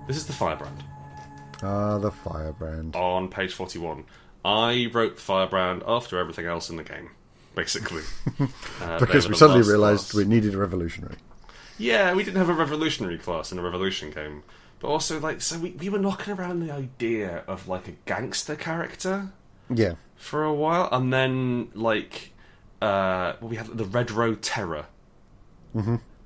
This is the Firebrand. Ah, the Firebrand. On page 41. I wrote the Firebrand after everything else in the game, basically. Because we suddenly realised we needed a revolutionary. Yeah, we didn't have a revolutionary class in a revolution game. But also, so we were knocking around the idea of, a gangster character. Yeah. For a while. And then, we had the Red Road Terror.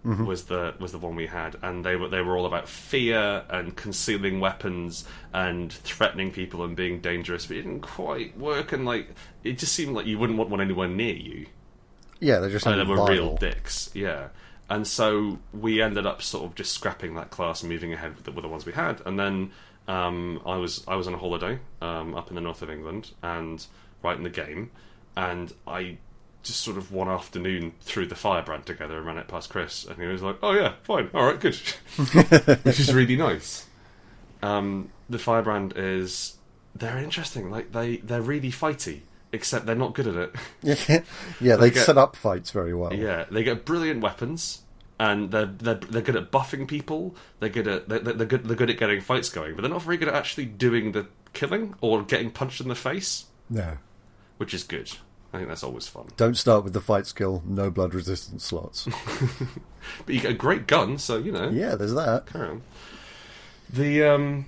Was the one we had, and they were all about fear and concealing weapons and threatening people and being dangerous, but it didn't quite work, and it just seemed like you wouldn't want one anywhere near you. Yeah, they're just they were real dicks. Yeah, and so we ended up sort of just scrapping that class and moving ahead with the ones we had, and then I was on a holiday up in the north of England and writing the game, and I just sort of one afternoon threw the Firebrand together and ran it past Chris, and he was like, "Oh yeah, fine, all right, good," which is really nice. The Firebrand they're interesting. They're really fighty, except they're not good at it. Yeah, they set up fights very well. Yeah, they get brilliant weapons, and they're good at buffing people. They're good at getting fights going, but they're not very good at actually doing the killing or getting punched in the face. No, which is good. I think that's always fun. Don't start with the fight skill, no blood resistance slots. But you get a great gun, so, Yeah, there's that. Carry on.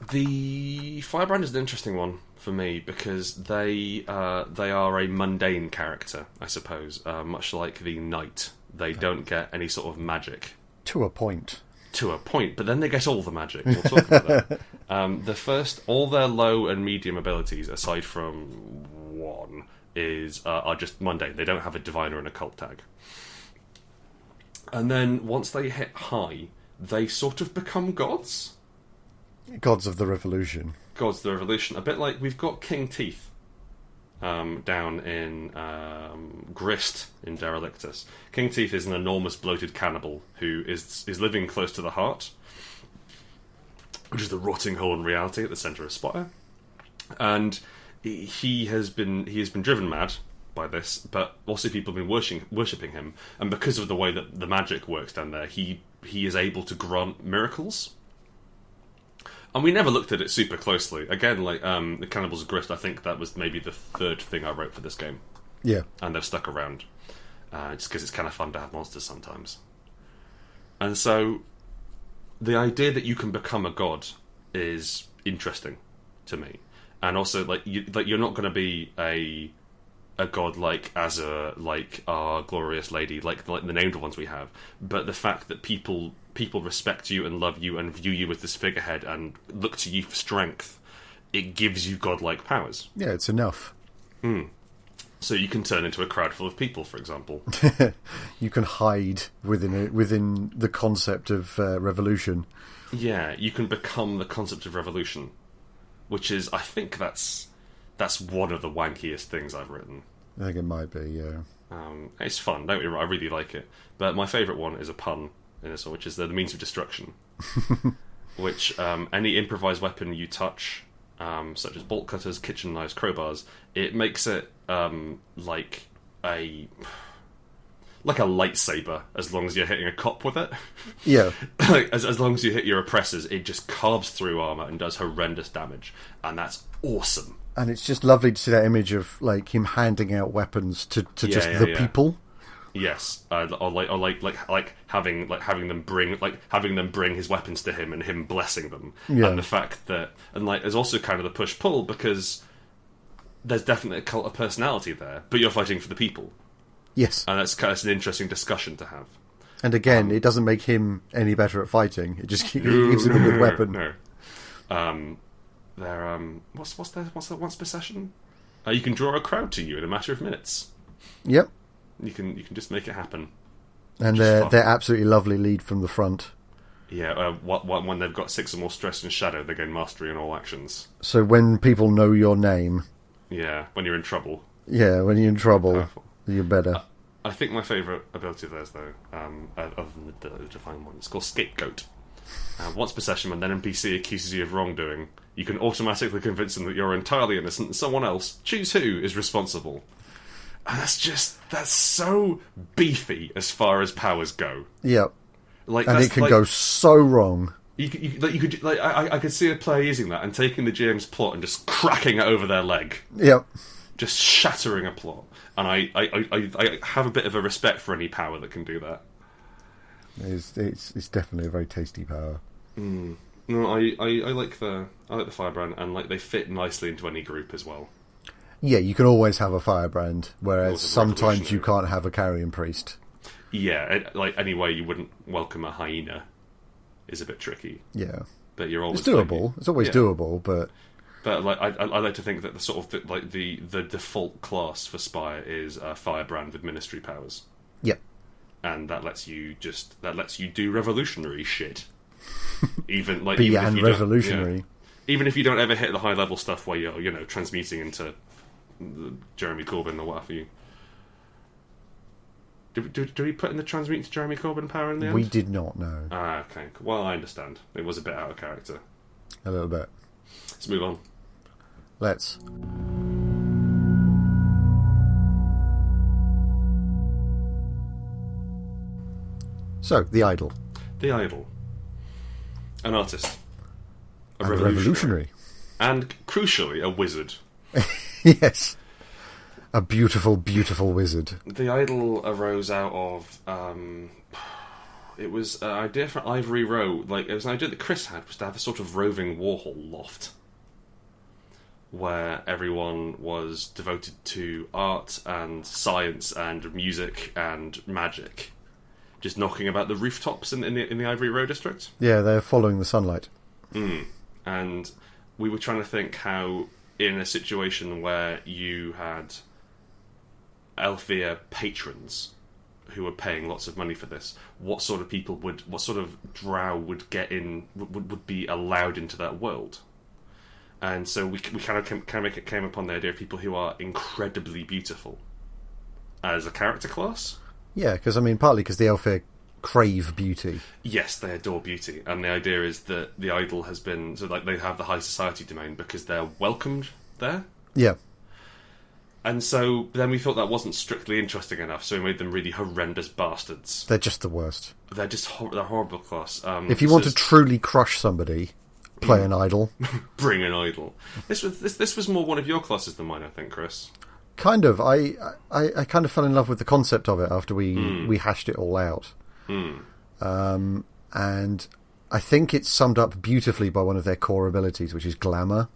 The Firebrand is an interesting one for me, because they are a mundane character, I suppose, much like the Knight. They don't get any sort of magic. To a point. But then they get all the magic. We'll talk about that. All their low and medium abilities, aside from one, are just mundane. They don't have a divine or an occult tag. And then once they hit high, they sort of become gods. Gods of the Revolution. Gods of the Revolution. A bit like we've got King Teeth down in Grist in Derelictus. King Teeth is an enormous bloated cannibal who is living close to the heart, which is the rotting hole in reality at the centre of Spire. And he has been driven mad by this, but also people have been worshipping him, and because of the way that the magic works down there, he is able to grant miracles. And we never looked at it super closely. Again, the Cannibals of Grist, I think that was maybe the third thing I wrote for this game. Yeah. And they've stuck around. Just because it's kind of fun to have monsters sometimes. And so, the idea that you can become a god is interesting to me. And also, you're not going to be a god like Azur, like our glorious lady, like the named ones we have. But the fact that people respect you and love you and view you as this figurehead and look to you for strength, it gives you godlike powers. Yeah, it's enough. So you can turn into a crowd full of people, for example. You can hide within the concept of revolution. Yeah, you can become the concept of revolution, which is, I think that's one of the wankiest things I've written. I think it might be, yeah. It's fun, don't we? I really like it. But my favourite one is a pun in this one, which is the means of destruction. Which, any improvised weapon you touch, such as bolt cutters, kitchen knives, crowbars, it makes it like a lightsaber, as long as you're hitting a cop with it. Yeah. as long as you hit your oppressors, it just carves through armour and does horrendous damage. And that's awesome. And it's just lovely to see that image of him handing out weapons to people. Yes, or having them bring his weapons to him and him blessing them, and the fact that there's also kind of the push pull, because there's definitely a cult of personality there, but you're fighting for the people. Yes, and that's an interesting discussion to have. And again, it doesn't make him any better at fighting. It just gives him a good weapon. No. What's that once per session? You can draw a crowd to you in a matter of minutes. Yep. You can just make it happen. And they're absolutely lovely lead from the front. Yeah, when they've got 6 or more stress and shadow, they gain mastery on all actions. So when people know your name... Yeah, when you're in trouble. Yeah, when you're in trouble, powerful. You're better. I think my favourite ability of theirs, though, other than the defined one, it's called Scapegoat. Once per session, when an NPC accuses you of wrongdoing, you can automatically convince them that you're entirely innocent and someone else, choose who, is responsible. And that's so beefy as far as powers go. Yep. And it can go so wrong. I could see a player using that and taking the GM's plot and just cracking it over their leg. Yep. Just shattering a plot. And I have a bit of a respect for any power that can do that. It's definitely a very tasty power. Mm. No, I like the Firebrand, and like they fit nicely into any group as well. Yeah, you can always have a Firebrand, whereas sometimes you revolutionary. can't have a carrion priest. Yeah, like any way you wouldn't welcome a hyena is a bit tricky. Yeah, but you're always it's doable. It's always doable, but like I like to think that the sort of the default class for Spire is Firebrand with ministry powers. Yep, and that lets you do revolutionary shit. Even like beyond revolutionary. Even if you don't ever hit the high level stuff where you're transmuting into Jeremy Corbyn or what have you. Did we put in the transmute to Jeremy Corbyn power in the end? We did not know. Ah, okay. Well, I understand. It was a bit out of character. A little bit. Let's move on. Let's. So, the idol. The idol. An artist. A revolutionary. And, crucially, a wizard. Yes. A beautiful, beautiful wizard. The idol arose out of... it was an idea for Ivory Row. Like, it was an idea that Chris had, was to have a sort of roving Warhol loft. Where everyone was devoted to art and science and music and magic. Just knocking about the rooftops in the Ivory Row district. Yeah, they're following the sunlight. And we were trying to think how, in a situation where you had Althea patrons who were paying lots of money for this, what sort of drow would get in, would be allowed into that world. And so we kind of came upon the idea of people who are incredibly beautiful as a character class. Yeah, because partly because the Elfir crave beauty. Yes, they adore beauty, and the idea is that the idol has been they have the high society domain because they're welcomed there. Yeah. And so then we thought that wasn't strictly interesting enough, so we made them really horrendous bastards. They're just the worst. They're just they're horrible class. If you want to truly crush somebody, play an idol. Bring an idol. This was more one of your classes than mine, I think, Chris. Kind of. I kind of fell in love with the concept of it after we hashed it all out. And I think it's summed up beautifully by one of their core abilities, which is glamour.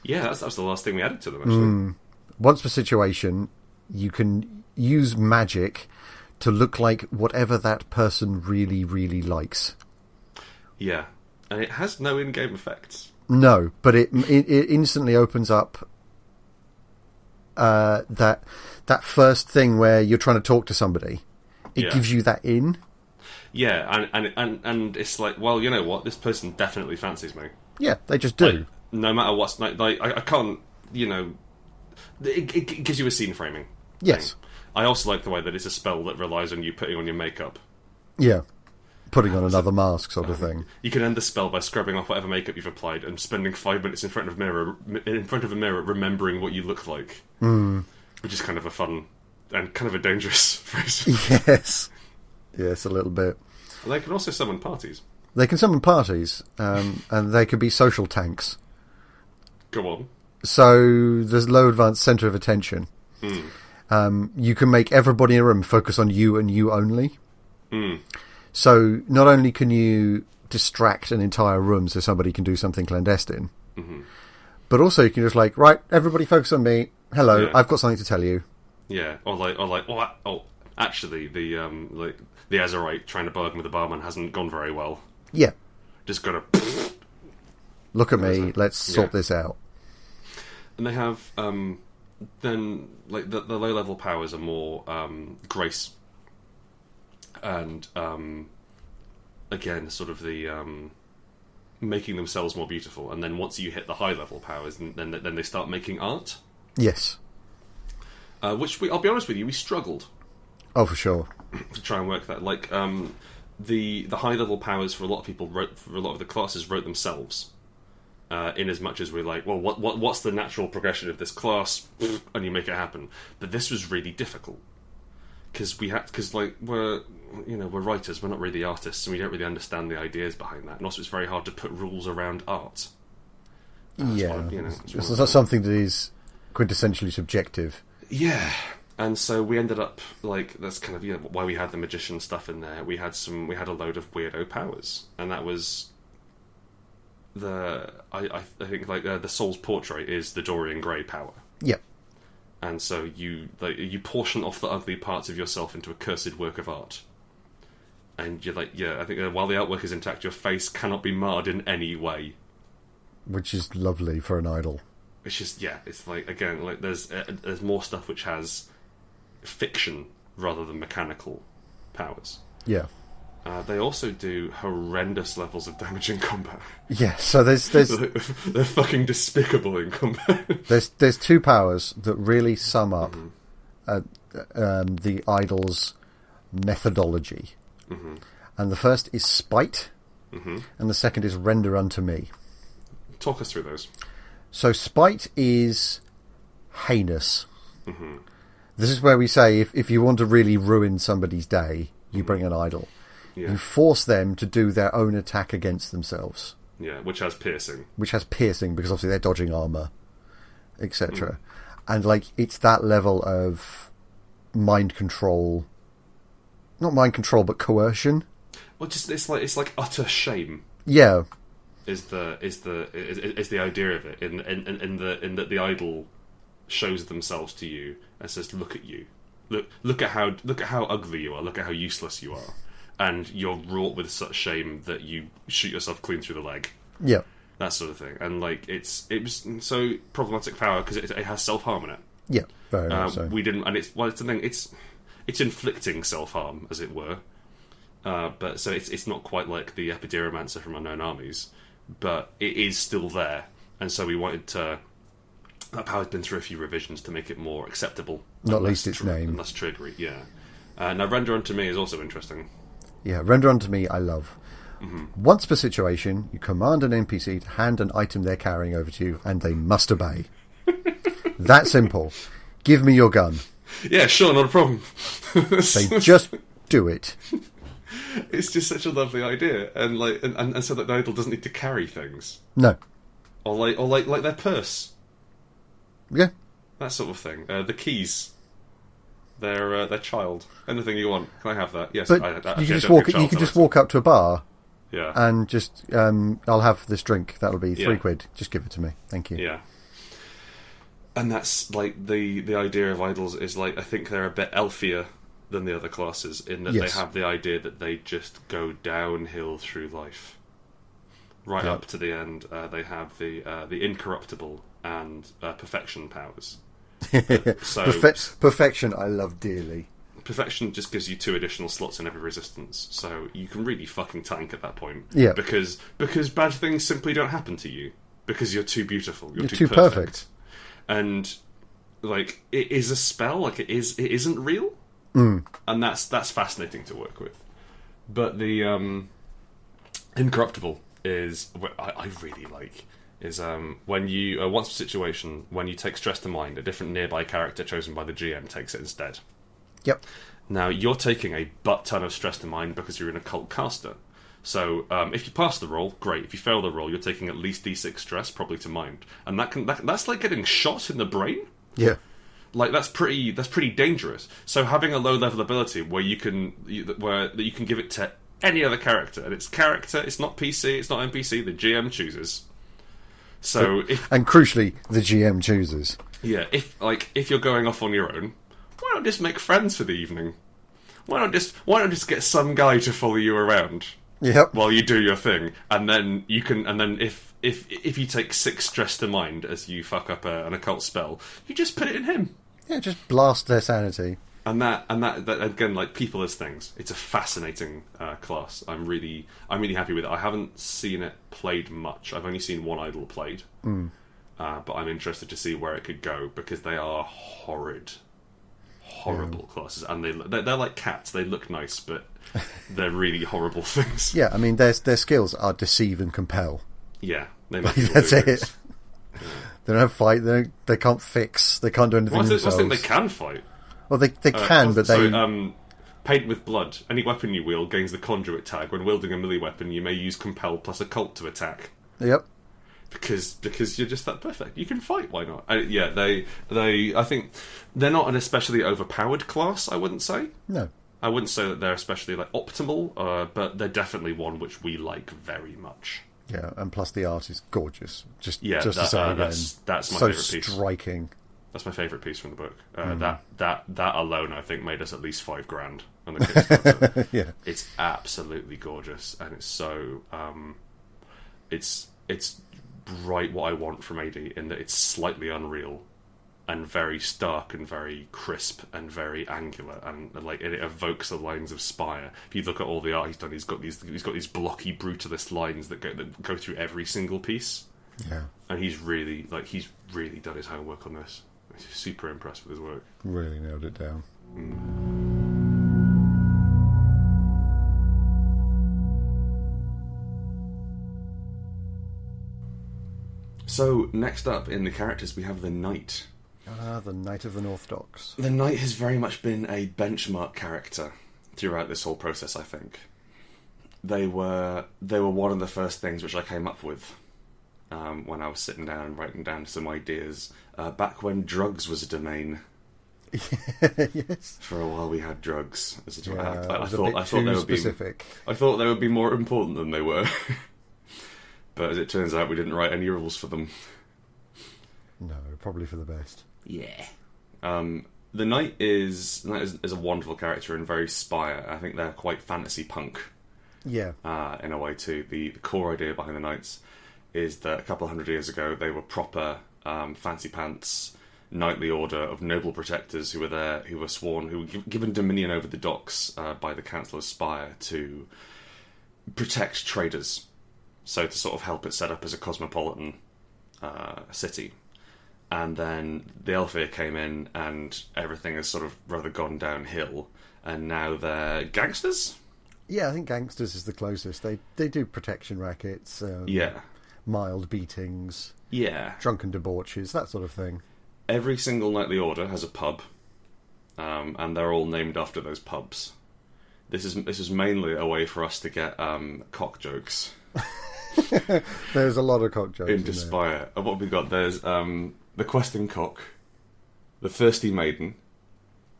Yeah, that was the last thing we added to them, actually. Once per situation, you can use magic to look like whatever that person really, really likes. Yeah, and it has no in-game effects. No, but it instantly opens up that first thing where you're trying to talk to somebody. It gives you that in. Yeah, and it's like, well, you know what? This person definitely fancies me. Yeah, they just do. Like, no matter what's like I can't, it gives you a scene framing. Yes. Thing. I also like the way that it's a spell that relies on you putting on your makeup. Yeah. Putting on another mask sort of thing. You can end the spell by scrubbing off whatever makeup you've applied and spending 5 minutes in front of a mirror remembering what you look like. Which is kind of a fun and kind of a dangerous phrase. Yes. Yes, a little bit. And they can also summon parties. They can summon parties, and they could be social tanks. Go on. So there's low advanced centre of attention. You can make everybody in a room focus on you and you only. So not only can you distract an entire room so somebody can do something clandestine, but also you can just right, everybody focus on me. Hello, I've got something to tell you. Yeah, actually, the Azerite trying to bargain with the barman hasn't gone very well. Yeah. Just gotta... Look at me, let's sort this out. And they have, then, the low-level powers are more grace. And, again, sort of the making themselves more beautiful. And then once you hit the high-level powers, then they start making art. Yes. Which, I'll be honest with you, we struggled. Oh, for sure. To try and work that. The high-level powers for a lot of people, for a lot of the classes, wrote themselves. In as much as we're like, well, what's the natural progression of this class? And you make it happen. But this was really difficult. because like we're writers, we're not really artists, and we don't really understand the ideas behind that, and also it's very hard to put rules around art. That's something that is quintessentially subjective. Yeah. And so we ended up, like, that's kind of why we had the magician stuff in there. We had a load of weirdo powers, and that was I think like the Soul's Portrait is the Dorian Gray power. Yeah. And so you portion off the ugly parts of yourself into a cursed work of art. And you're like, I think while the artwork is intact, your face cannot be marred in any way. Which is lovely for an idol. It's just, it's like, again, like there's more stuff which has fiction rather than mechanical powers. Yeah. They also do horrendous levels of damage in combat. Yeah, so there's they're fucking despicable in combat. There's two powers that really sum up the idol's methodology. Mm-hmm. And the first is spite, and the second is render unto me. Talk us through those. So spite is heinous. Mm-hmm. This is where we say if you want to really ruin somebody's day, you bring an idol. Yeah. You force them to do their own attack against themselves. Yeah, which has piercing. Because obviously they're dodging armour, etc. And like it's that level of mind control. Not mind control, but coercion. Well, just it's like utter shame. Yeah. Is the idea of it in that the idol shows themselves to you and says, "Look at you, look at how ugly you are, look at how useless you are," and you're wrought with such shame that you shoot yourself clean through the leg. Yeah, that sort of thing, and like it was so problematic power because it has self harm in it. Yeah, very much so. We didn't, and it's the thing. It's inflicting self harm, as it were, but so it's not quite like the Epidiromancer from Unknown Armies. But it is still there, and so we wanted to. That power's been through a few revisions to make it more acceptable. Not least its name. And less triggery, yeah. Now, render unto me is also interesting. Yeah, render unto me I love. Mm-hmm. Once per situation, you command an NPC to hand an item they're carrying over to you, and they must obey. That simple. Give me your gun. Yeah, sure, not a problem. They just do it. It's just such a lovely idea, and like, and so that the idol doesn't need to carry things. No. Or like their purse. Yeah. That sort of thing. The keys. Their child. Anything you want. Can I have that? Yes. But you can just walk up to a bar. Yeah. And just I'll have this drink. That'll be £3. Just give it to me. Thank you. Yeah. And that's like the idea of idols is like I think they're a bit elfier than the other classes in that they have the idea that they just go downhill through life, right up to the end. They have the incorruptible and perfection powers. So perfection, I love dearly. Perfection just gives you 2 additional slots in every resistance, so you can really fucking tank at that point. Yeah, because bad things simply don't happen to you because you're too beautiful. You're too perfect. And like it is a spell, like it isn't real. And that's fascinating to work with. But the incorruptible is I really like is when you once per situation when you take stress to mind, a different nearby character chosen by the GM takes it instead. Yep. Now you're taking a butt ton of stress to mind because you're an occult caster. So if you pass the roll, great. If you fail the roll, you're taking at least D6 stress, probably to mind, and that's like getting shot in the brain. Yeah. Like that's pretty dangerous. So having a low level ability where you can give it to any other character, and it's not PC, it's not NPC. The GM chooses. So and crucially, the GM chooses. Yeah, if you're going off on your own, why not just make friends for the evening? Why not just get some guy to follow you around? Yep. While you do your thing, and then you can, and then if you take 6 stress to mind as you fuck up an occult spell, you just put it in him. Yeah, just blast their sanity. And that again, like people as things, it's a fascinating class. I'm really happy with it. I haven't seen it played much. I've only seen one idol played, but I'm interested to see where it could go because they are horrible classes, and they're like cats. They look nice, but they're really horrible things. Yeah, I mean their skills are deceive and compel. Yeah, they that's it. Yeah. They don't fight. They can't fix. They can't do anything themselves. I think they can fight. Well, they can, but they... Paint with blood. Any weapon you wield gains the conduit tag. When wielding a melee weapon, you may use compel plus occult to attack. Yep. Because you're just that perfect. You can fight, why not? I think they're not an especially overpowered class, I wouldn't say. No. I wouldn't say that they're especially optimal, but they're definitely one which we like very much. Yeah, and plus the art is gorgeous. Just to say again, that's my so favourite piece. Striking. That's my favourite piece from the book. That alone, I think, made us at least $5,000 on the Kickstarter. Yeah, it's absolutely gorgeous, and it's so it's right what I want from AD in that it's slightly unreal and very stark and very crisp and very angular, and it evokes the lines of Spire. If you look at all the art he's done, he's got these blocky brutalist lines that go through every single piece. Yeah, and he's really done his homework on this. I'm super impressed with his work. Really nailed it down. So, next up in the characters, we have the Knight. The Knight of the North Docks. The Knight has very much been a benchmark character throughout this whole process, I think. They were one of the first things which I came up with when I was sitting down and writing down some ideas back when drugs was a domain. Yes. For a while we had drugs. I thought they would be more important than they were. But as it turns out, we didn't write any rules for them. No, probably for the best. Yeah. The Knight is a wonderful character and very Spire. I think they're quite fantasy punk. Yeah. In a way too. The core idea behind the Knights is that a couple of hundred years ago they were proper fancy pants knightly order of noble protectors who were sworn, who were given dominion over the docks by the Council of Spire to protect traders. So to sort of help it set up as a cosmopolitan city. And then the Elfir came in and everything has sort of rather gone downhill. And now they're gangsters? Yeah, I think Gangsters is the closest. They do protection rackets, mild beatings, drunken debauches, that sort of thing. Every single knightly order has a pub, and they're all named after those pubs. This is mainly a way for us to get cock jokes. There's a lot of cock jokes into Spire. What have we got? There's the Questing Cock, the Thirsty Maiden,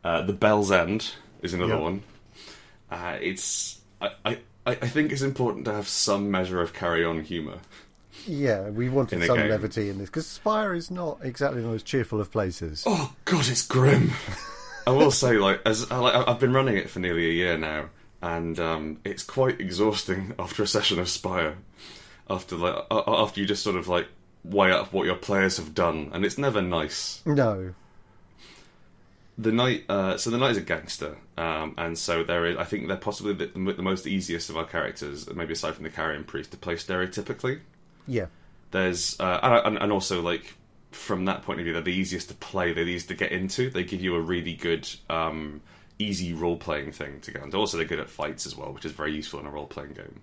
the Bell's End is another one. I think it's important to have some measure of carry-on humour. Yeah, we wanted some levity in this because Spire is not exactly the most cheerful of places. Oh God, it's grim. I will say, I've been running it for nearly a year now, and it's quite exhausting after a session of Spire. After you just sort of weigh up what your players have done, and it's never nice. No. The Knight, so the Knight is a gangster, and so I think they're possibly the most easiest of our characters, maybe aside from the Carrion Priest, to play stereotypically. Yeah. There's and also from that point of view, they're the easiest to play, they're the easiest to get into. They give you a really good, easy role playing thing to go into. Also, they're good at fights as well, which is very useful in a role playing game.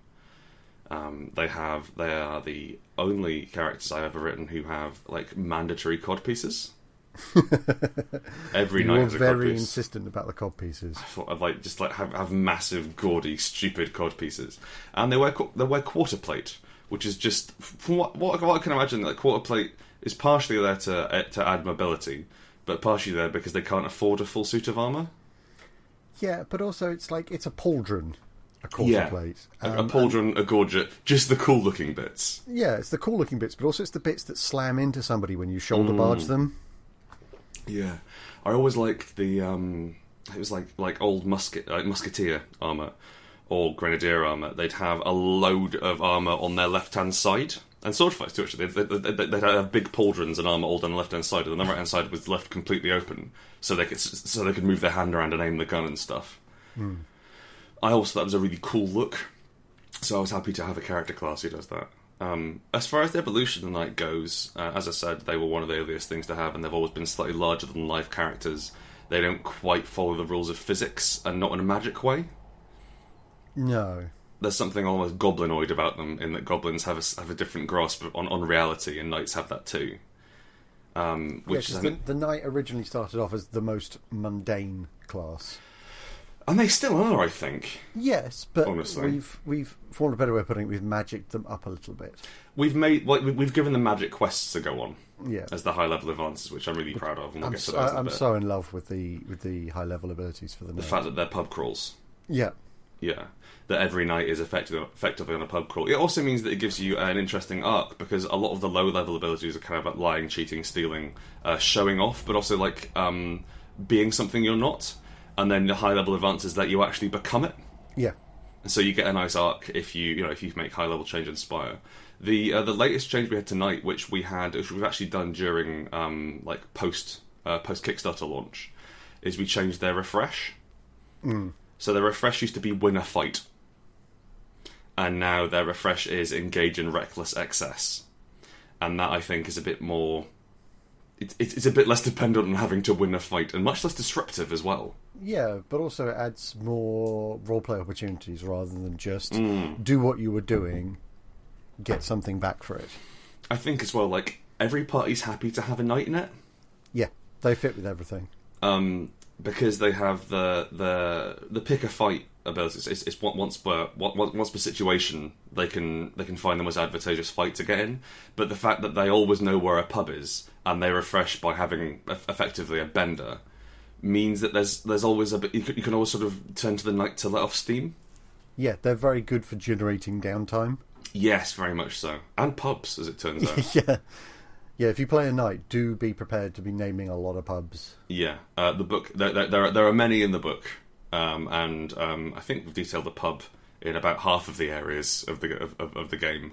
They are the only characters I've ever written who have mandatory cod pieces. Every night you're very insistent about the cod pieces. I thought I'd have massive, gaudy, stupid cod pieces, and they wear quarter plate, which is just from what I can imagine. Quarter plate is partially there to add mobility, but partially there because they can't afford a full suit of armor. Yeah, but also it's a pauldron. A quarter plate. A pauldron, a gorget, just the cool looking bits. Yeah, it's the cool looking bits, but also it's the bits that slam into somebody when you shoulder barge them. Yeah. I always liked the it was like old musketeer armour or grenadier armour. They'd have a load of armour on their left hand side. And sword fights too, actually. They'd have big pauldrons and armour all down the left hand side, and the right hand side was left completely open, so they could move their hand around and aim the gun and stuff. I also thought that was a really cool look, so I was happy to have a character class who does that. As far as the evolution of the Knight goes, as I said, they were one of the earliest things to have, and they've always been slightly larger than life characters. They don't quite follow the rules of physics, and not in a magic way. No. There's something almost goblinoid about them, in that goblins have a different grasp on reality, and Knights have that too. Which yeah, the knight originally started off as the most mundane class. And they still are, I think. Yes, but honestly, we've for a better way of putting it, we've magicked them up a little bit. We've given them magic quests to go on, yeah, as the high level advances, which I'm really proud of. And we'll get to those in a bit. I'm so in love with the high level abilities for the fact that they're pub crawls. Yeah, that every night is effectively on a pub crawl. It also means that it gives you an interesting arc, because a lot of the low level abilities are kind of like lying, cheating, stealing, showing off, but also like being something you're not. And then the high level advances let you actually become it. Yeah. So you get a nice arc if you make high level change and Spire. The latest change we had tonight, which we've actually done during post Kickstarter launch, is we changed their refresh. So their refresh used to be win a fight, and now their refresh is engage in reckless excess, and that I think is a bit more. It's a bit less dependent on having to win a fight, and much less disruptive as well. Yeah, but also it adds more roleplay opportunities rather than just do what you were doing, get something back for it. I think as well, like, every party's happy to have a knight in it. Yeah, they fit with everything. Because they have the pick a fight abilities. It's once per situation they can find the most advantageous fight to get in. But the fact that they always know where a pub is and they refresh by having effectively a bender means that there's always a bit. You can always sort of turn to the knight to let off steam. Yeah, they're very good for generating downtime. Yes, very much so, and pubs, as it turns out. Yeah, if you play a knight, do be prepared to be naming a lot of pubs. Yeah, the book. There are many in the book, and I think we've detailed the pub in about half of the areas of the game.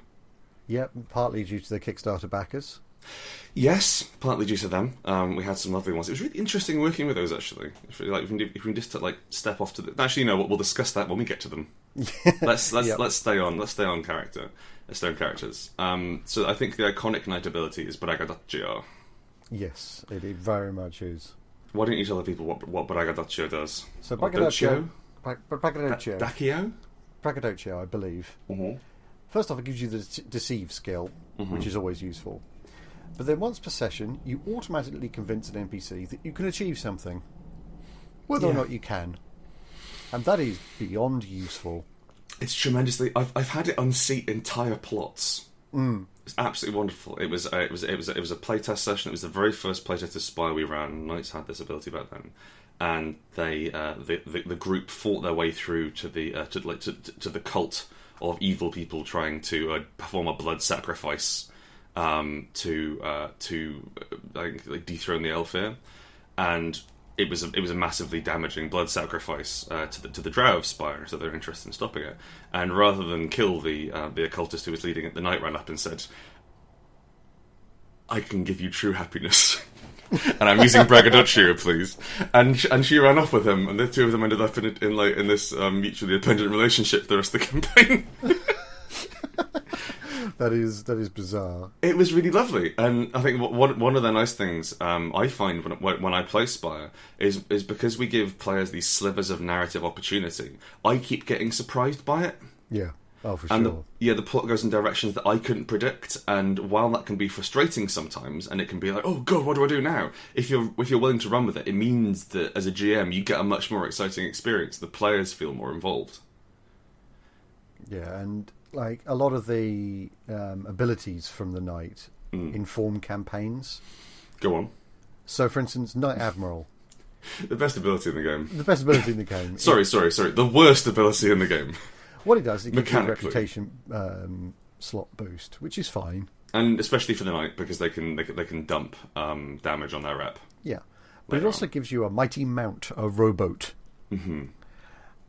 Yeah, partly due to the Kickstarter backers. Yes, partly due to them. We had some lovely ones. It was really interesting working with those, actually. If we can just step off to the. Actually, no. We'll discuss that when we get to them. Let's stay on character. Let's stay on characters. So I think the iconic knight ability is Braggadocio. Yes, it very much is. Why don't you tell the people what Braggadocio does? So Braggadocio, Braggadocio, I believe. Mm-hmm. First off, it gives you the deceive skill, which is always useful. But then once per session, you automatically convince an NPC that you can achieve something, whether or not you can, and that is beyond useful. It's tremendously. I've had it unseat entire plots. It's absolutely wonderful. It was a playtest session. It was the very first playtest of Spire we ran. Knights had this ability back then, and they the group fought their way through to the cult of evil people trying to perform a blood sacrifice to dethrone the Elfir, and it was a massively damaging blood sacrifice to the drow of Spire, so they're interested in stopping it. And rather than kill the occultist who was leading it, the knight ran up and said, "I can give you true happiness." And I'm using Braggadocio, please. And she ran off with him, and the two of them ended up in this mutually dependent relationship the rest of the campaign. That is bizarre. It was really lovely, and I think one of the nice things I find when I play Spire is because we give players these slivers of narrative opportunity. I keep getting surprised by it. Yeah. Oh, for sure. The plot goes in directions that I couldn't predict, and while that can be frustrating sometimes, and it can be like, oh god, what do I do now? If you're willing to run with it, it means that as a GM you get a much more exciting experience. The players feel more involved. Yeah, and like a lot of the abilities from the knight inform campaigns. Go on. So, for instance, Knight Admiral. The best ability in the game. The best ability in the game. Sorry. The worst ability in the game. What it does, it gives you a reputation slot boost, which is fine. And especially for the knight, because they can dump damage on their rep. Yeah. But it also gives you a mighty mount, a rowboat. Mm-hmm.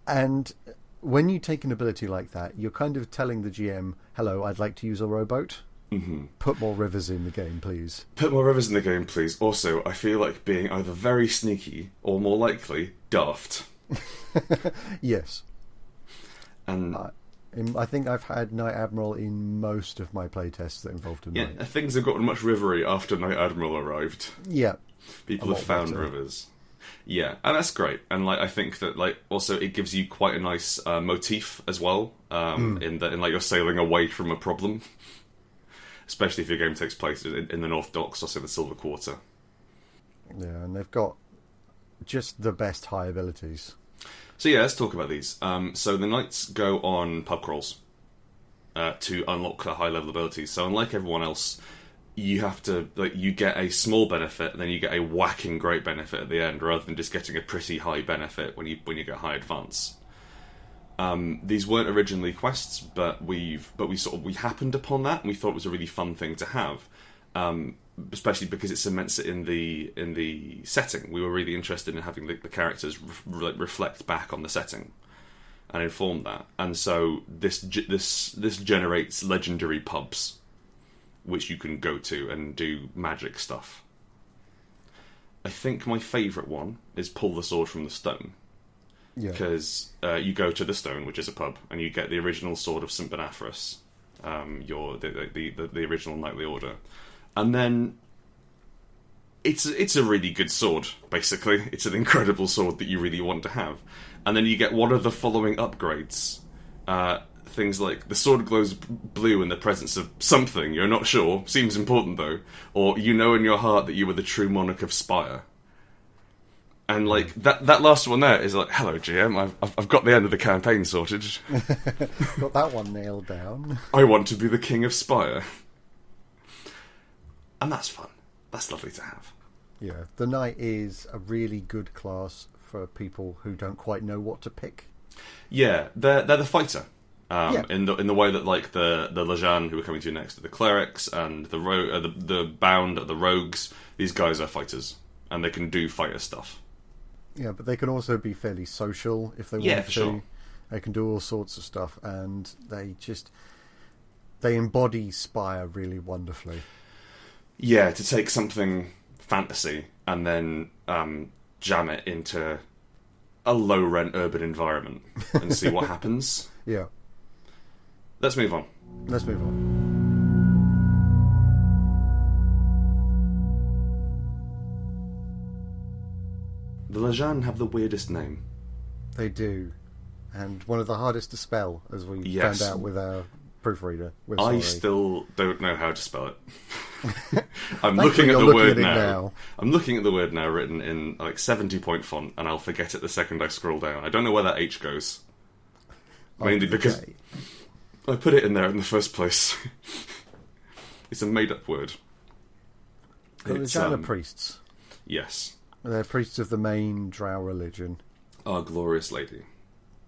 And when you take an ability like that, you're kind of telling the GM, hello, I'd like to use a rowboat. Mm-hmm. Put more rivers in the game, please. Put more rivers in the game, please. Also, I feel like being either very sneaky or, more likely, daft. Yes. And I think I've had Knight Admiral in most of my playtests that involved a knight. Yeah, things have gotten much rivery after Knight Admiral arrived. Yeah. People have found rivers. Yeah, and that's great. And I think that also it gives you quite a nice motif as well. In that you're sailing away from a problem. especially if your game takes place in the North Docks or say the Silver Quarter. Yeah, and they've got just the best high abilities. So yeah, let's talk about these. So the knights go on pub crawls to unlock the high level abilities. So unlike everyone else, you have to you get a small benefit and then you get a whacking great benefit at the end, rather than just getting a pretty high benefit when you get high advance. These weren't originally quests, but we happened upon that, and we thought it was a really fun thing to have, especially because it cements it in the setting. We were really interested in having the characters reflect back on the setting and inform that, and so this generates legendary pubs, which you can go to and do magic stuff. I think my favourite one is Pull the Sword from the Stone. Because you go to the Stone, which is a pub, and you get the original sword of St. Benaferus, the original knightly order, and then it's a really good sword. Basically, it's an incredible sword that you really want to have, and then you get one of the following upgrades. Things like the sword glows blue in the presence of something you're not sure, seems important though, or you know in your heart that you were the true monarch of Spire. And like that last one there is like, hello GM, I've got the end of the campaign sorted. Got that one nailed down. I want to be the king of Spire, and that's fun. That's lovely to have. Yeah, the knight is a really good class for people who don't quite know what to pick. Yeah, they're the fighter. In the way that like the Lajhan, who we're coming to next, are the clerics, and the bound are the rogues. These guys are fighters, and they can do fighter stuff. Yeah, but they can also be fairly social if they want to. Sure. They can do all sorts of stuff, and they embody Spire really wonderfully. Yeah, to take something fantasy and then jam it into a low-rent urban environment and see what happens. Yeah. Let's move on. The Lajhan have the weirdest name. They do. And one of the hardest to spell, as we found out with our proofreader. I still don't know how to spell it. I'm looking at the word now. I'm looking at the word now written in like 70-point font, and I'll forget it the second I scroll down. I don't know where that H goes. Mainly because I put it in there in the first place. It's a made-up word. The Lajhan are priests. Yes. They're priests of the main drow religion. Our glorious lady.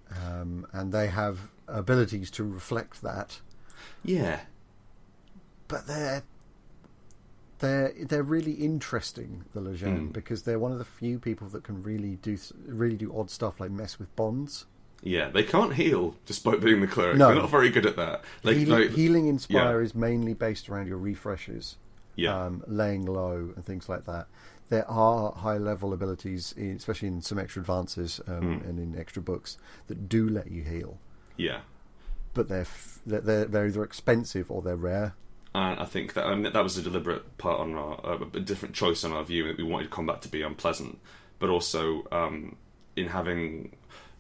And they have abilities to reflect that. Yeah. But they're really interesting, the Lajhan, because they're one of the few people that can really do odd stuff like mess with bonds. Yeah, they can't heal despite being the cleric. No. They're not very good at that. Healing in Spire is mainly based around your refreshes, laying low and things like that. There are high-level abilities, especially in some extra advances and in extra books, that do let you heal. Yeah, but they're either expensive or they're rare. And I think that was a deliberate part on a different choice on our view, that we wanted combat to be unpleasant, but also in having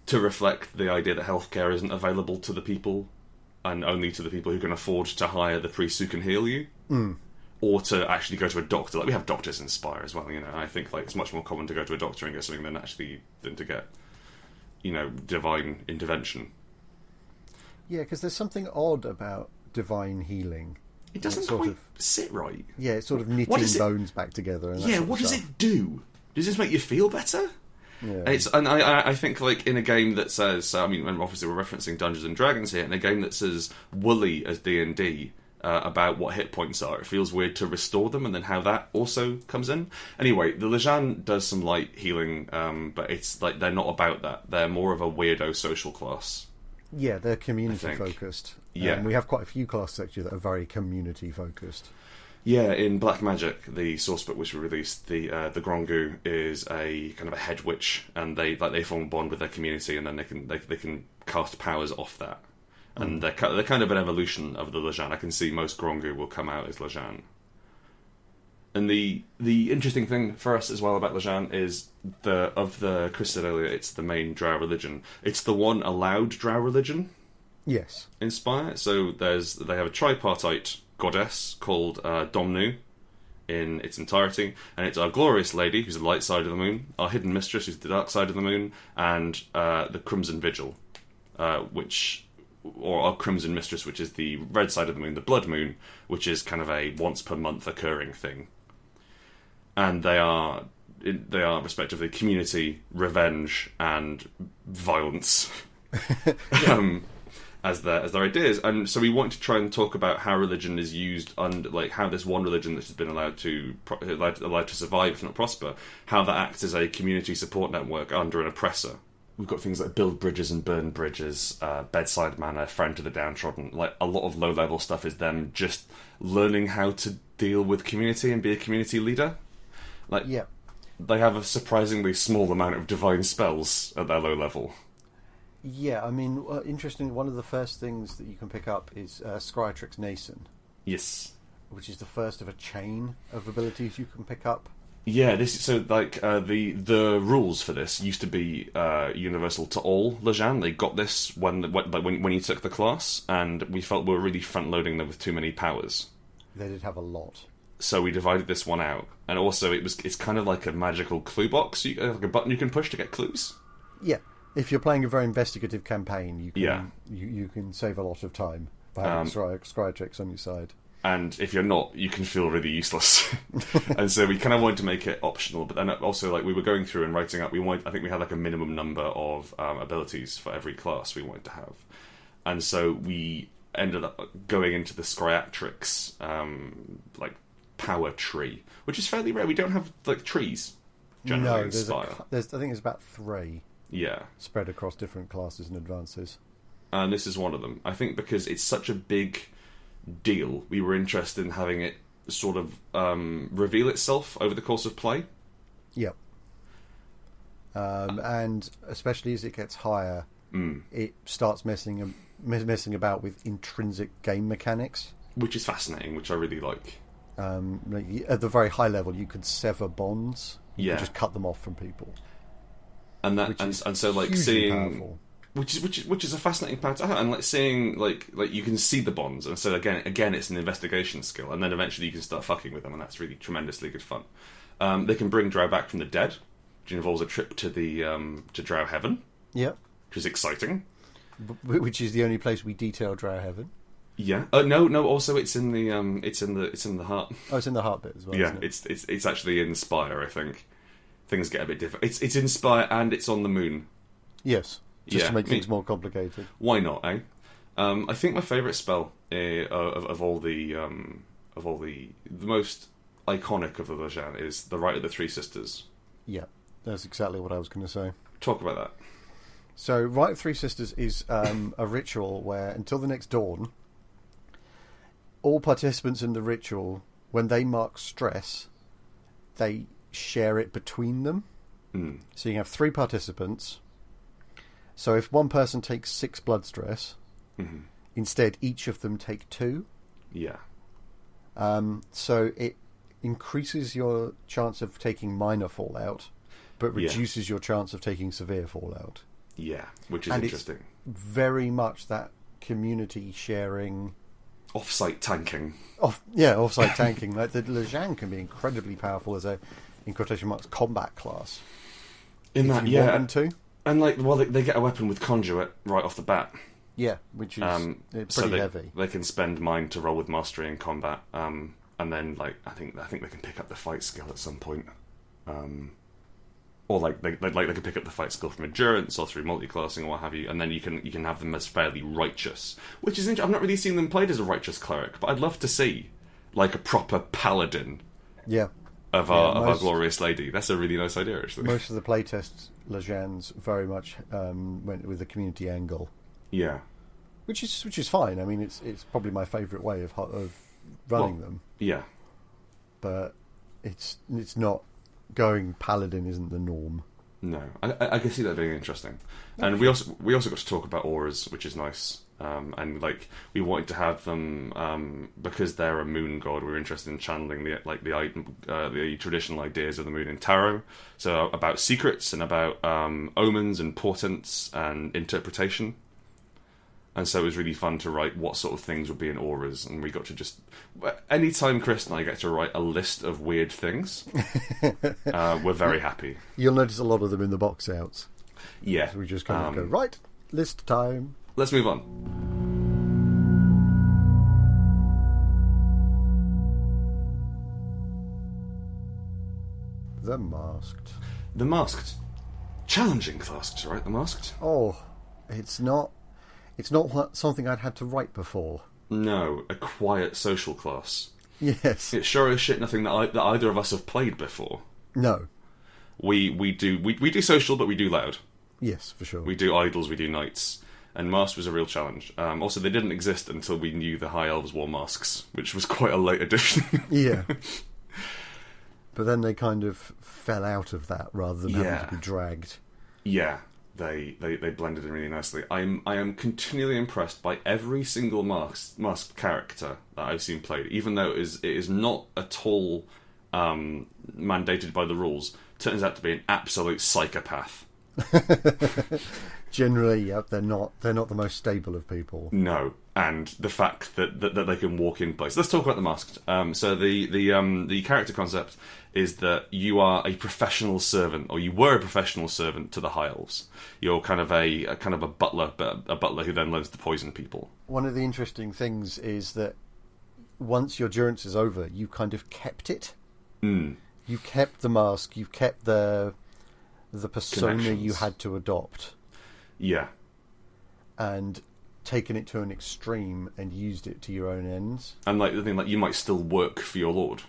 to reflect the idea that healthcare isn't available to the people, and only to the people who can afford to hire the priests who can heal you. Or to actually go to a doctor. Like, we have doctors in Spire as well, you know. I think like it's much more common to go to a doctor and get something than to get, you know, divine intervention. Yeah, because there's something odd about divine healing. It doesn't quite sit right. Yeah, it's sort of knitting bones back together. And what does it do? Does this make you feel better? Yeah. And I think like in a game that says, I mean, obviously we're referencing Dungeons and Dragons here, in a game that says woolly as D&D. About what hit points are. It feels weird to restore them, and then how that also comes in. Anyway, the Lajhan does some light healing, but it's like they're not about that. They're more of a weirdo social class. Yeah, they're community focused. Yeah, we have quite a few class sections that are very community focused. Yeah, in Black Magic, the source book which we released, the Grongu is a kind of a head witch, and they form a bond with their community, and then they can cast powers off that. And they're kind of an evolution of the Lajhan. I can see most Grongu will come out as Lajhan. And the interesting thing for us as well about Lajhan is Chris said earlier, it's the main drow religion. It's the one allowed drow religion. Yes. In Spire. So they have a tripartite goddess called Domnu in its entirety, and it's our glorious lady, who's the light side of the moon, our hidden mistress, who's the dark side of the moon, and the Crimson Vigil, or our Crimson Mistress, which is the red side of the moon, the blood moon, which is kind of a once per month occurring thing. And they are respectively community, revenge, and violence. As their ideas, and so we want to try and talk about how religion is used, and like how this one religion that has been allowed to survive, if not prosper, how that acts as a community support network under an oppressor. We've got things like build bridges and burn bridges, bedside manner, friend to the downtrodden. Like a lot of low level stuff is them just learning how to deal with community and be a community leader. Like, yeah, they have a surprisingly small amount of divine spells at their low level. Yeah, I mean, interestingly, one of the first things that you can pick up is Scryatrix Nason. Yes. Which is the first of a chain of abilities you can pick up. Yeah, the rules for this used to be universal to all Lajhan. They got this when you took the class, and we felt we were really front loading them with too many powers. They did have a lot. So we divided this one out, and also it's kind of like a magical clue box, like a button you can push to get clues. Yeah. If you're playing a very investigative campaign, you can save a lot of time by having Scryatrix on your side. And if you're not, you can feel really useless. And so we kind of wanted to make it optional, but then also like we were going through and writing up. I think we had like a minimum number of abilities for every class we wanted to have, and so we ended up going into the Scryatrix like power tree, which is fairly rare. We don't have like trees generally in Spire. I think there's about 3. Yeah. Spread across different classes and advances. And this is one of them. I think because it's such a big deal, we were interested in having it sort of reveal itself over the course of play. Yep. And especially as it gets higher, it starts messing about with intrinsic game mechanics. Which is fascinating, which I really like. At the very high level, you could sever bonds. You could just cut them off from people. And that and so like seeing powerful. which is a fascinating part to have, and like seeing like you can see the bonds, and so again it's an investigation skill, and then eventually you can start fucking with them, and that's really tremendously good fun. They can bring drow back from the dead, which involves a trip to the to drow heaven. Yep. Which is exciting. Which is the only place we detail drow heaven. Yeah. No. Also, it's in the it's in the heart. Oh, it's in the heart bit as well. Yeah. Isn't it? It's actually in Spire, I think. Things get a bit different. It's in Spire and it's on the moon. Yes, just to make things more complicated. Why not, eh? I think my favourite spell of all the most iconic of the Lajhan is the Rite of the Three Sisters. Yeah, that's exactly what I was going to say. Talk about that. So, Rite of Three Sisters is a ritual where, until the next dawn, all participants in the ritual, when they mark stress, they share it between them. So you have 3 participants. So if one person takes 6 blood stress, instead each of them take 2. Yeah. So it increases your chance of taking minor fallout, but reduces your chance of taking severe fallout. Yeah, which is interesting. It's very much that community sharing. Off-site tanking. Off-site tanking. Like the Lajhan can be incredibly powerful as a, in quotation marks, combat class. In that, yeah. Want them to. And like, well, they get a weapon with conduit right off the bat. Yeah, which is pretty heavy. They can spend mind to roll with mastery in combat, and then like I think they can pick up the fight skill at some point, or like they can pick up the fight skill from endurance or through multi-classing or what have you, and then you can have them as fairly righteous, which is I've not really seen them played as a righteous cleric, but I'd love to see like a proper paladin. Yeah. Of our glorious lady. That's a really nice idea, actually. Most of the playtests, Lajhans very much went with the community angle. Yeah, which is fine. I mean, it's probably my favourite way of running them. Yeah, but it's not going paladin isn't the norm. No, I can see that being interesting. And we also got to talk about auras, which is nice. And like we wanted to have them because they're a moon god. We were interested in channeling the traditional ideas of the moon in tarot. So about secrets and about omens and portents and interpretation. And so it was really fun to write what sort of things would be in auras, and we got to just... Anytime Chris and I get to write a list of weird things, we're very happy. You'll notice a lot of them in the box outs. Yeah. So we just kind of go, right, list time. Let's move on. The Masked. The Masked. Challenging tasks, right? The Masked? Oh, it's not something I'd had to write before. No, a quiet social class. Yes. It's sure as shit nothing that either of us have played before. No. We do social, but we do loud. Yes, for sure. We do idols, we do knights. And Masked was a real challenge. Also, they didn't exist until we knew the High Elves wore masks, which was quite a late addition. Yeah. But then they kind of fell out of that rather than having to be dragged. Yeah, they blended in really nicely. I am continually impressed by every single masked character that I've seen played, even though it is not at all mandated by the rules. Turns out to be an absolute psychopath. Generally, yep, they're not the most stable of people. No, and the fact that they can walk in place. Let's talk about the Masked. So the character concept is that you are a professional servant, or you were a professional servant to the High Elves. You're kind of a butler, but a butler who then learns to poison people. One of the interesting things is that once your durance is over, you kind of kept it. Mm. You kept the mask. You kept the persona you had to adopt. Yeah. And taken it to an extreme and used it to your own ends. And the thing, you might still work for your lord.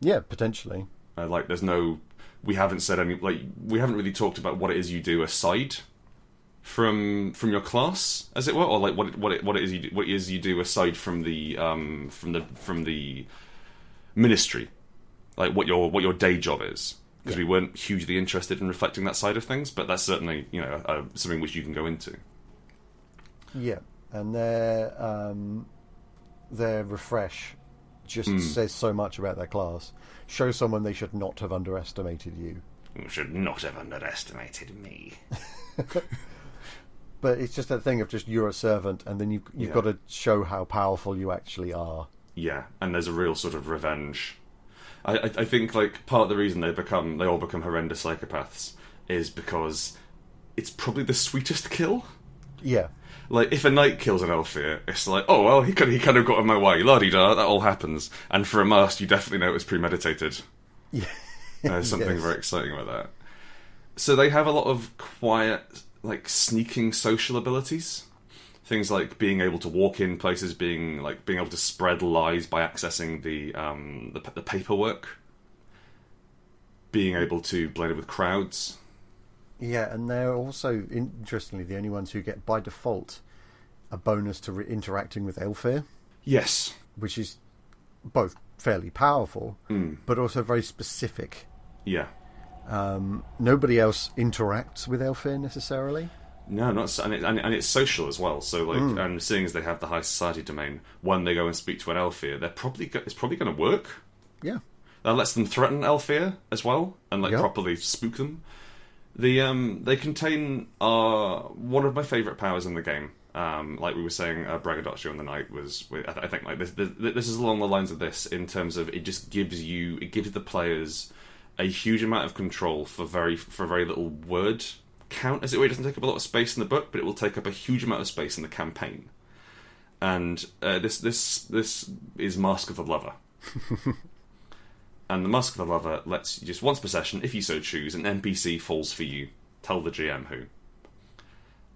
Yeah, potentially. There's no... We haven't said any... we haven't really talked about what it is you do aside from your class, as it were, or what it is you do aside from the ministry, what your day job is. Because we weren't hugely interested in reflecting that side of things, but that's certainly something which you can go into. Yeah, and their refresh just says so much about their class. Show someone they should not have underestimated you. You should not have underestimated me. But it's just that thing of just you're a servant, and then you've got to show how powerful you actually are. Yeah, and there's a real sort of revenge. I think part of the reason they all become horrendous psychopaths is because it's probably the sweetest kill. Yeah. If a knight kills an Elfir, it's oh well, he kind of got in my way, la-di-da, that all happens. And for a Masked, you definitely know it was premeditated. Yeah. There's something very exciting about that. So they have a lot of quiet, sneaking social abilities. Things like being able to walk in places, being able to spread lies by accessing the paperwork, being able to blend in with crowds. Yeah, and they're also, interestingly, the only ones who get, by default, a bonus to interacting with Elfir. Yes. Which is both fairly powerful, but also very specific. Yeah. Nobody else interacts with Elfir necessarily. No, not and it's social as well. So and seeing as they have the high society domain, when they go and speak to an Elfir, it's probably going to work. Yeah. That lets them threaten Elfir as well, and properly spook them. They contain one of my favourite powers in the game. Like we were saying, braggadocio on the night was. I think this is along the lines of this in terms of it just gives the players a huge amount of control for very little word count, as it were. It doesn't take up a lot of space in the book, but it will take up a huge amount of space in the campaign. And this is Mask of the Lover. And the Mask of the Lover lets you just once per session, if you so choose, an NPC falls for you. Tell the GM who.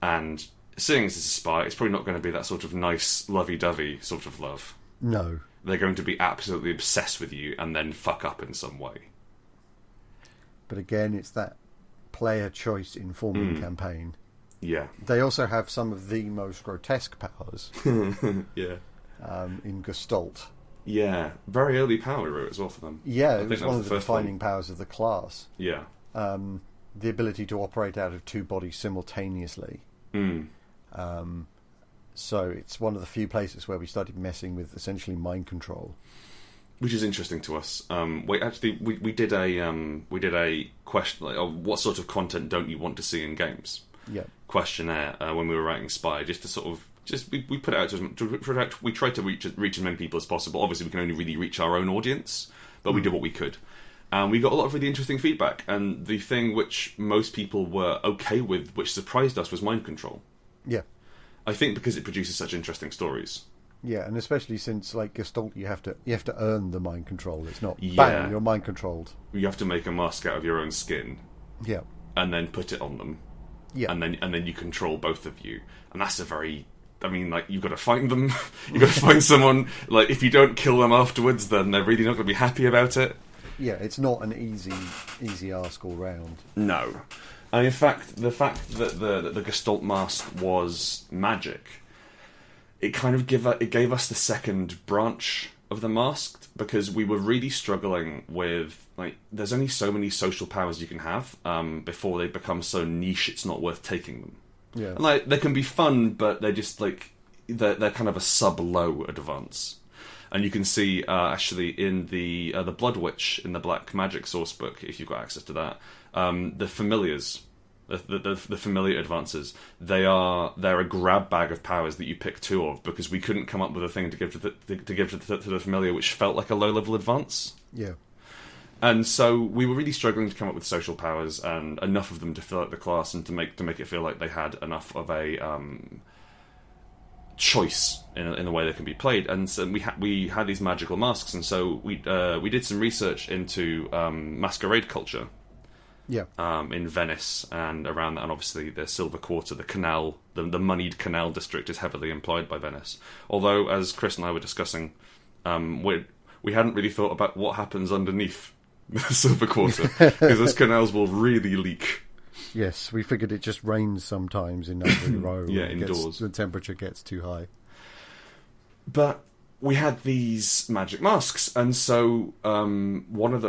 And seeing as it's a spy, it's probably not going to be that sort of nice, lovey-dovey sort of love. No. They're going to be absolutely obsessed with you and then fuck up in some way. But again, it's that player choice informing campaign. Yeah. They also have some of the most grotesque powers. Yeah. In Gestalt. Yeah. Very early power route as well for them. Yeah, it was one of the defining powers of the class. Yeah. The ability to operate out of two bodies simultaneously. So it's one of the few places where we started messing with essentially mind control. Which is interesting to us. We did a question, what sort of content don't you want to see in games? Yeah. Questionnaire when we were writing Spy, just to sort of just we put it out we tried to reach as many people as possible. Obviously, we can only really reach our own audience, but we did what we could. And we got a lot of really interesting feedback. And the thing which most people were okay with, which surprised us, was mind control. Yeah. I think because it produces such interesting stories. Yeah, and especially since, like, Gestalt, you have to earn the mind control. It's not, Yeah. bang, you're mind controlled. You have to make a mask out of your own skin. Yeah. And then put it on them. Yeah. And then you control both of you. And that's a very... I mean, like, you've got to find them. You've got to find someone. Like, if you don't kill them afterwards, then they're really not going to be happy about it. Yeah, it's not an easy ask all round. No. And in fact, the fact that the Gestalt mask was magic, it kind of gave us the second branch of the mask, because we were really struggling with, like, there's only so many social powers you can have before they become so niche it's not worth taking them. Yeah. And, like, they can be fun, but they're just, like, they're kind of a sub-low advance. And you can see, actually, in the Blood Witch, in the Black Magic Sourcebook, if you've got access to that, the familiars, the familiar advances, they're a grab bag of powers that you pick two of, because we couldn't come up with a thing to give to the familiar which felt like a low-level advance. Yeah. And so we were really struggling to come up with social powers and enough of them to fill out the class and to make it feel like they had enough of a choice in the way they can be played. And so we had these magical masks, and so we did some research into masquerade culture. Yeah. In Venice and around that, and obviously the Silver Quarter, the canal, the moneyed canal district is heavily employed by Venice. Although, as Chris and I were discussing, we hadn't really thought about what happens underneath the Silver Quarter, because those canals will really leak. Yes, we figured it just rains sometimes in Navy Row. Yeah, indoors. The temperature gets too high. But we had these magic masks, and so one of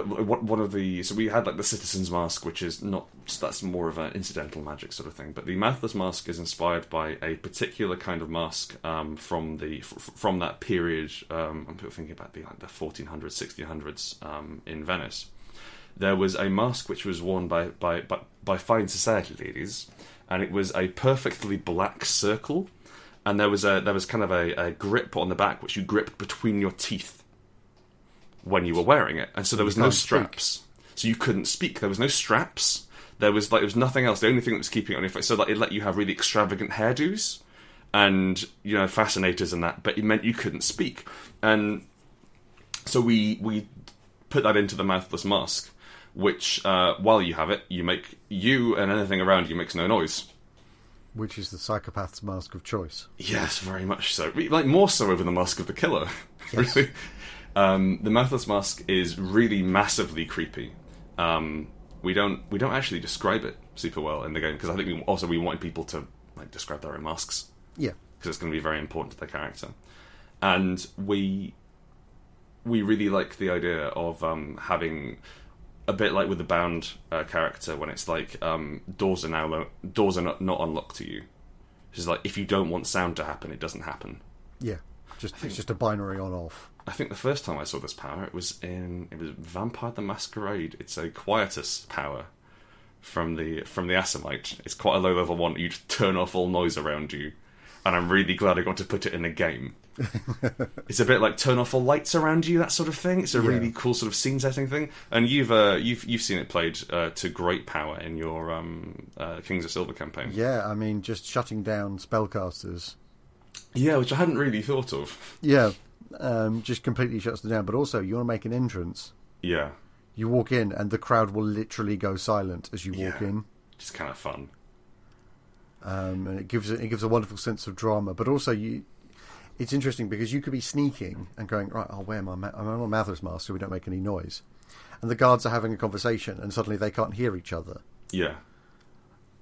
the so we had, like, the Citizen's Mask, which is not, that's more of an incidental magic sort of thing. But the Mouthless Mask is inspired by a particular kind of mask from that period. I'm thinking about the 1400s, 1600s in Venice. There was a mask which was worn by fine society ladies, and it was a perfectly black circle. And there was kind of a grip on the back which you gripped between your teeth when you were wearing it, and so there was no straps, so you couldn't speak. There was no straps. There was nothing else. The only thing that was keeping it on your face, so that it let you have really extravagant hairdos and, you know, fascinators and that, but it meant you couldn't speak. And so we put that into the Mouthless Mask, which while you have it, you and anything around you makes no noise. Which is the psychopath's mask of choice. Yes, very much so. Like, more so over the Mask of the Killer. Yes. Really. The Mouthless Mask is really massively creepy. We don't actually describe it super well in the game, because I think we wanted people to, like, describe their own masks. Yeah. Because it's going to be very important to their character. And we really like the idea of having... A bit like with the Bound character, when it's like doors are not unlocked to you. It's like, if you don't want sound to happen, it doesn't happen. Yeah, it's just a binary on-off. I think the first time I saw this power, it was Vampire the Masquerade. It's a quietus power from the Assamite. It's quite a low level one. You just turn off all noise around you, and I'm really glad I got to put it in a game. It's a bit like turn off all lights around you, that sort of thing. It's a really cool sort of scene setting thing, and you've seen it played to great power in your Kings of Silver campaign. Yeah, I mean, just shutting down spellcasters. Yeah, which I hadn't really thought of. Yeah, just completely shuts them down. But also, you want to make an entrance. Yeah, you walk in, and the crowd will literally go silent as you walk in. Just kind of fun. And it gives a wonderful sense of drama, but also it's interesting because you could be sneaking and going, right, I'll wear my Mouthless Mask so we don't make any noise. And the guards are having a conversation and suddenly they can't hear each other. Yeah.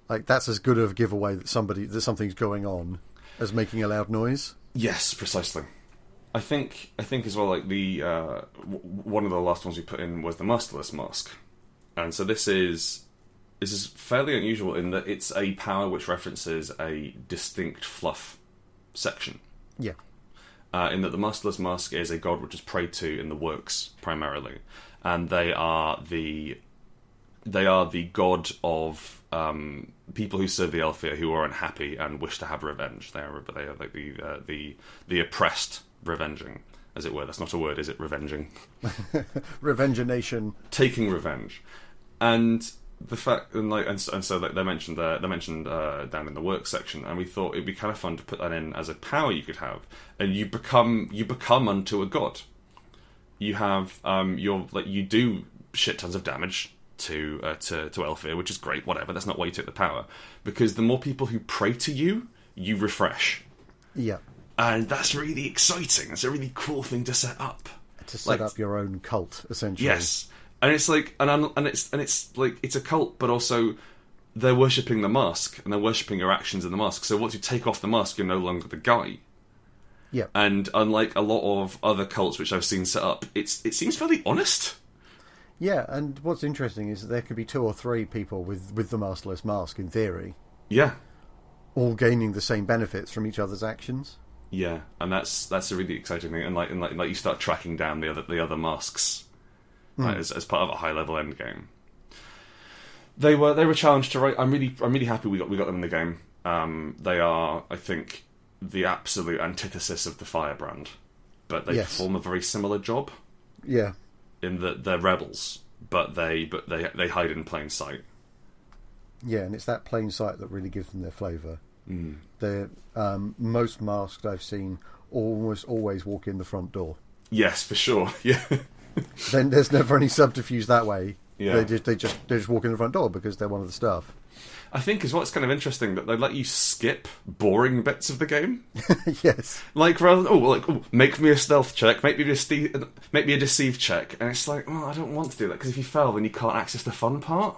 Like, that's as good of a giveaway that something's going on as making a loud noise. Yes, precisely. I think as well, like, the one of the last ones we put in was the Masterless Mask. And so this is fairly unusual in that it's a power which references a distinct fluff section. Yeah. In that the Masterless Mask is a god which is prayed to in the works, primarily. And they are the They are the god of people who serve the Elfir who are unhappy and wish to have revenge. They are like the oppressed revenging, as it were. That's not a word, is it? Revenging. Revengeation. Taking revenge, and the fact and so they mentioned down in the work section, and we thought it'd be kind of fun to put that in as a power you could have, and you become unto a god. You have you do shit tons of damage to Elfir, which is great. Whatever, that's not why you took the power, because the more people who pray to you, you refresh. Yeah. And that's really exciting. It's a really cool thing to set up. To set up your own cult, essentially. Yes, and it's like, it's like it's a cult, but also they're worshipping the mask and they're worshipping your actions in the mask. So once you take off the mask, you're no longer the guy. Yeah. And unlike a lot of other cults which I've seen set up, it seems fairly honest. Yeah, and what's interesting is that there could be 2 or 3 people with the masterless mask in theory. Yeah. All gaining the same benefits from each other's actions. Yeah, and that's a really exciting thing, and like you start tracking down the other masks as part of a high level end game. They were challenged to write. I'm really happy we got them in the game. They are, I think, the absolute antithesis of the Firebrand, but they perform a very similar job. Yeah, in that they're rebels, but they hide in plain sight. Yeah, and it's that plain sight that really gives them their flavour. Mm. The most masked I've seen almost always walk in the front door. Yes, for sure. Yeah. Then there's never any subterfuge that way. Yeah. They just walk in the front door because they're one of the staff. I think as well, it's kind of interesting that they let you skip boring bits of the game. Yes. Like rather than make me a stealth check, make me a deceive check, and it's like, I don't want to do that because if you fail, then you can't access the fun part.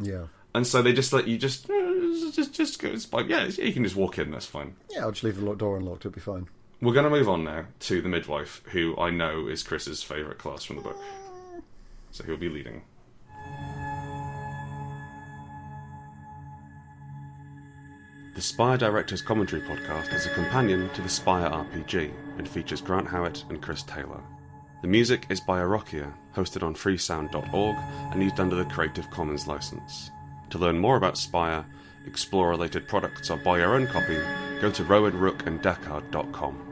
Yeah. And so they just let you just go. It's fine. Yeah, you can just walk in. That's fine. Yeah, I'll just leave the door unlocked. It'll be fine. We're going to move on now to the midwife, who I know is Chris's favourite class from the book. So he'll be leading. The Spire Director's Commentary Podcast is a companion to the Spire RPG and features Grant Howitt and Chris Taylor. The music is by Arokia, hosted on freesound.org and used under the Creative Commons license. To learn more about Spire, explore related products or buy your own copy, go to rowanrookanddecard.com.